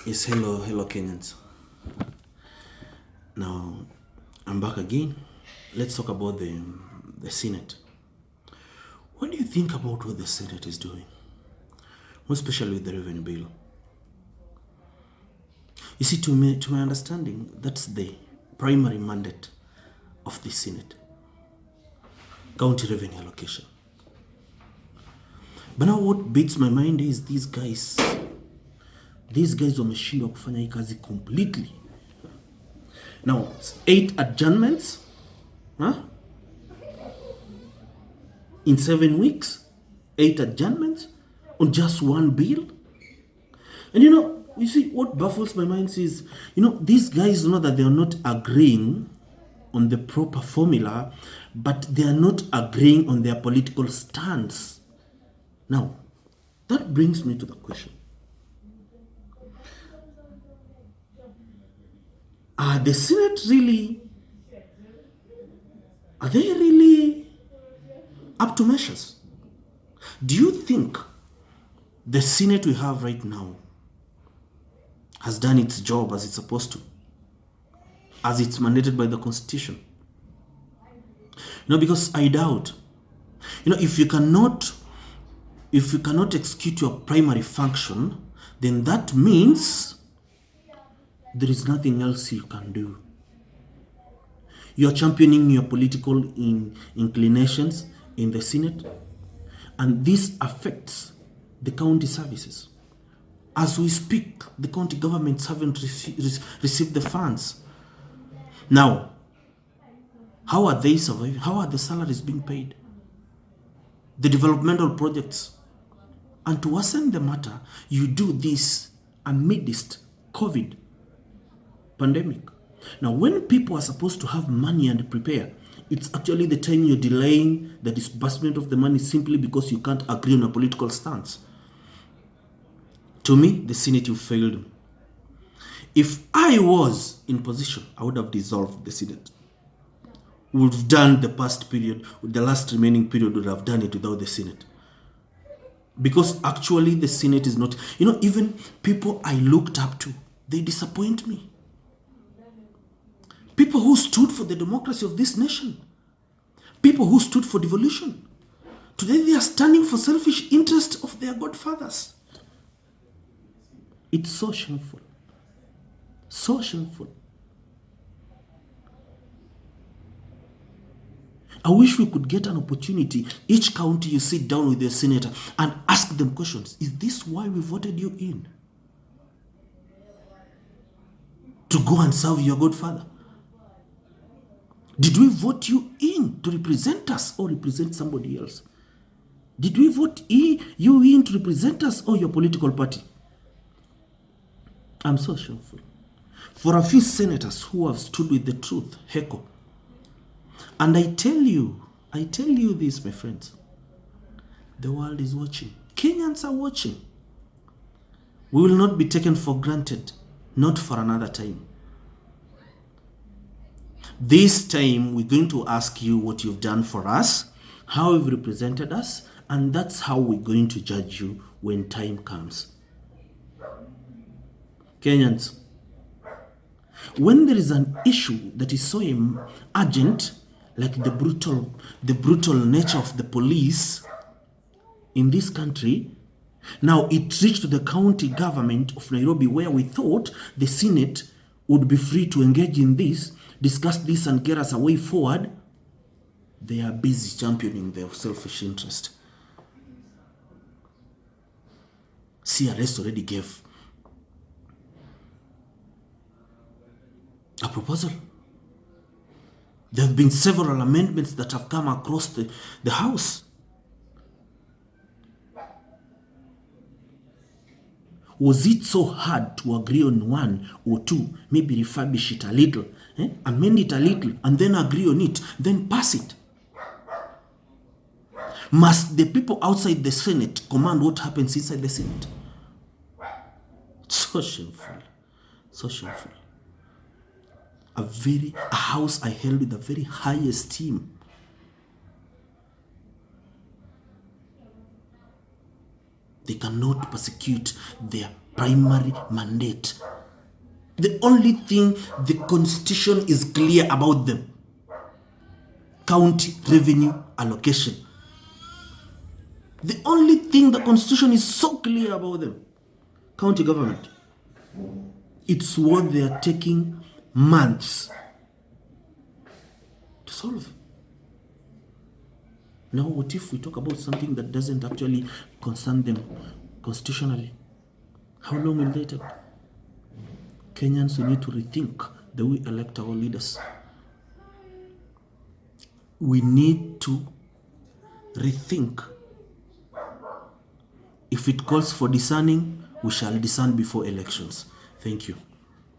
Yes, hello Kenyans. Now, I'm back again. Let's talk about the Senate. What do you think about what the Senate is doing? More especially with the revenue bill. You see, to my understanding, that's the primary mandate of the Senate. County revenue allocation. But now what beats my mind is these guys wameshindwa kufanya hii kazi completely. Now, 8 adjournments, huh? In 7 weeks, 8 adjournments on just one bill. And you see, what baffles my mind is, these guys know that they are not agreeing on the proper formula, but they are not agreeing on their political stance. Now, that brings me to the question. Are the Senate really up to measures? Do you think the Senate we have right now has done its job as it's supposed to, as it's mandated by the Constitution? Because I doubt, if you cannot execute your primary function, then that means there is nothing else you can do. You're championing your political inclinations in the Senate, and this affects the county services. As we speak, the county governments haven't received the funds. Now, how are they surviving? How are the salaries being paid? The developmental projects. And to worsen the matter, you do this amidst COVID pandemic. Now, when people are supposed to have money and prepare, it's actually the time you're delaying the disbursement of the money simply because you can't agree on a political stance. To me, the Senate, you failed me. If I was in position, I would have dissolved the Senate. We would have done the past period, the last remaining period would have done it without the Senate. Because actually the Senate is not, even people I looked up to, they disappoint me. People who stood for the democracy of this nation. People who stood for devolution. Today they are standing for selfish interest of their godfathers. It's so shameful. So shameful. I wish we could get an opportunity. Each county you sit down with your senator and ask them questions. Is this why we voted you in? To go and serve your godfather? Did we vote you in to represent us or represent somebody else? Did we vote you in to represent us or your political party? I'm so shameful. For a few senators who have stood with the truth, heckle. And I tell you this, my friends. The world is watching. Kenyans are watching. We will not be taken for granted, not for another time. This time, we're going to ask you what you've done for us, how you've represented us, and that's how we're going to judge you when time comes. Kenyans, when there is an issue that is so urgent, like the brutal nature of the police in this country, now it reached to the county government of Nairobi, where we thought the Senate would be free to engage in this, discuss this and get us a way forward. They are busy championing their selfish interest. CRS already gave a proposal. There have been several amendments that have come across the House. Was it so hard to agree on one or two, maybe refurbish it a little, amend it a little, and then agree on it, then pass it? Must the people outside the Senate command what happens inside the Senate? So shameful. So shameful. A house I held with a very high esteem. They cannot persecute their primary mandate. The only thing the Constitution is clear about them: county revenue allocation. The only thing the Constitution is so clear about them: county government. It's what they are taking months to solve. Now, what if we talk about something that doesn't actually concern them constitutionally? How long will they take? Kenyans, we need to rethink the way we elect our leaders. We need to rethink. If it calls for discerning, we shall discern before elections. Thank you.